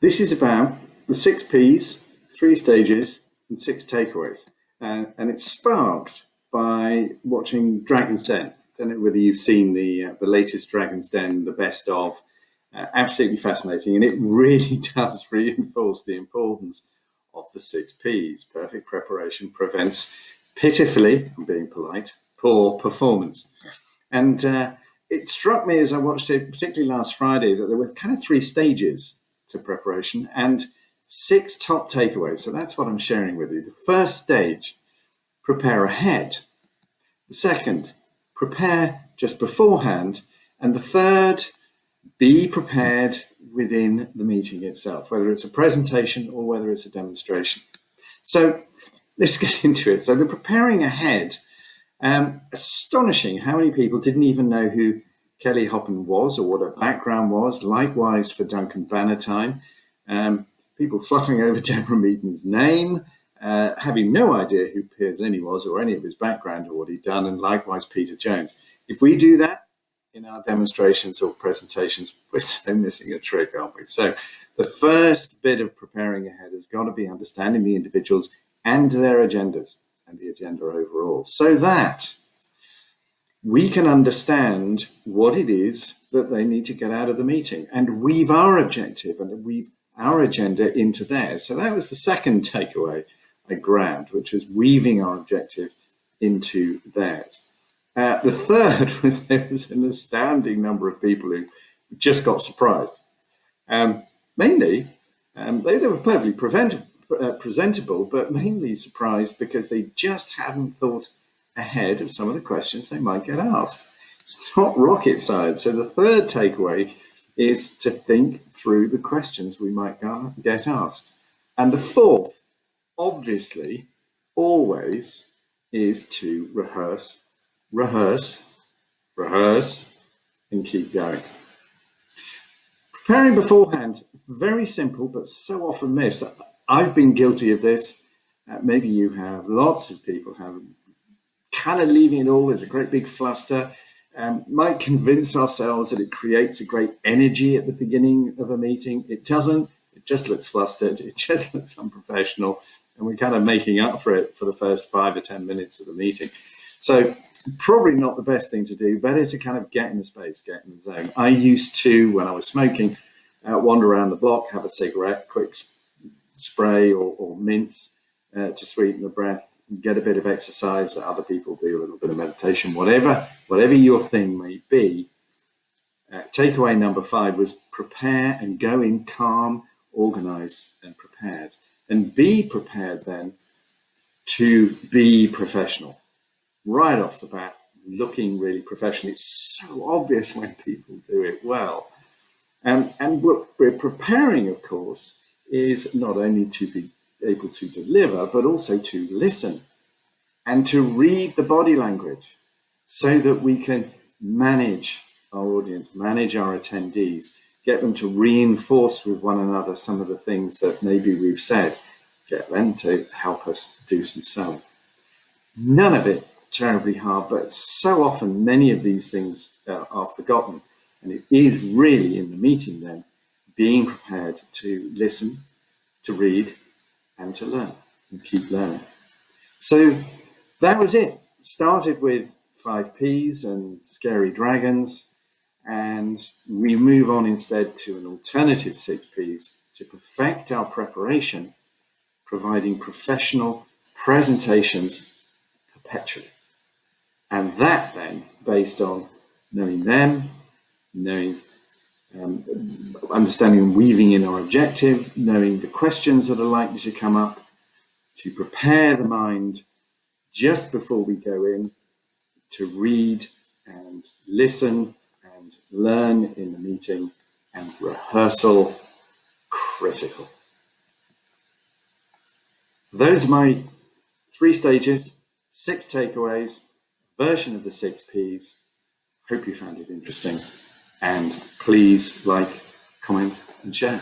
This is about the 6Ps, 3stages, and 6Takeaways. And it's sparked by watching Dragon's Den. I don't know whether you've seen the latest Dragon's Den, the best of. Absolutely fascinating. And it really does reinforce the importance of the 6Ps. Perfect preparation prevents, pitifully, I'm being polite, poor performance. And it struck me as I watched it, particularly last Friday, that there were kind of 3 stages to preparation and 6 top takeaways. So that's what I'm sharing with you. The first stage, prepare ahead. The second, prepare just beforehand. And the third, be prepared within the meeting itself, whether it's a presentation or whether it's a demonstration. So let's get into it. So the preparing ahead, astonishing how many people didn't even know who Kelly Hoppen was or what her background was. Likewise for Duncan Bannatyne. People fluffing over Deborah Meaden's name, having no idea who Piers Linney was or any of his background or what he'd done, and likewise Peter Jones. If we do that in our demonstrations or presentations, we're so missing a trick, aren't we? So the first bit of preparing ahead has got to be understanding the individuals and their agendas and the agenda overall, so that we can understand what it is that they need to get out of the meeting and weave our objective and weave our agenda into theirs. So that was the second takeaway I grabbed, which was weaving our objective into theirs. The third was there was an astounding number of people who just got surprised. Mainly, they were perfectly presentable, but mainly surprised because they just hadn't thought ahead of some of the questions they might get asked. It's not rocket science. So the third takeaway is to think through the questions we might get asked. And the fourth, obviously, always is to rehearse, rehearse, rehearse, and keep going. Preparing beforehand, very simple, but so often missed. I've been guilty of this. Maybe you have. Lots of people have. Kind of leaving it all as a great big fluster. Might convince ourselves that it creates a great energy at the beginning of a meeting. It doesn't. It just looks flustered. It just looks unprofessional. And we're kind of making up for it for the first 5 or 10 minutes of the meeting. So probably not the best thing to do. Better to kind of get in the space, get in the zone. I used to, when I was smoking, wander around the block, have a cigarette, quick spray or mints to sweeten the breath. Get a bit of exercise that other people do, a little bit of meditation, whatever your thing may be. Takeaway number 5 was prepare and go in calm, organized and prepared. And be prepared then to be professional. Right off the bat, looking really professional. It's so obvious when people do it well. And what we're preparing, of course, is not only to be able to deliver, but also to listen and to read the body language so that we can manage our audience, manage our attendees, get them to reinforce with one another some of the things that maybe we've said, get them to help us do some selling. None of it terribly hard, but so often many of these things are forgotten. And it is really in the meeting then, being prepared to listen, to read, and to learn and keep learning. So that was it. Started with 5 Ps and scary dragons, and we move on instead to an alternative 6 Ps to perfect our preparation, providing professional presentations perpetually. And that then based on knowing them, knowing understanding and weaving in our objective, knowing the questions that are likely to come up, to prepare the mind just before we go in, to read and listen and learn in the meeting, and rehearsal critical. Those are my 3 stages, 6 takeaways, version of the 6 Ps. Hope you found it interesting. And please like, comment, and share.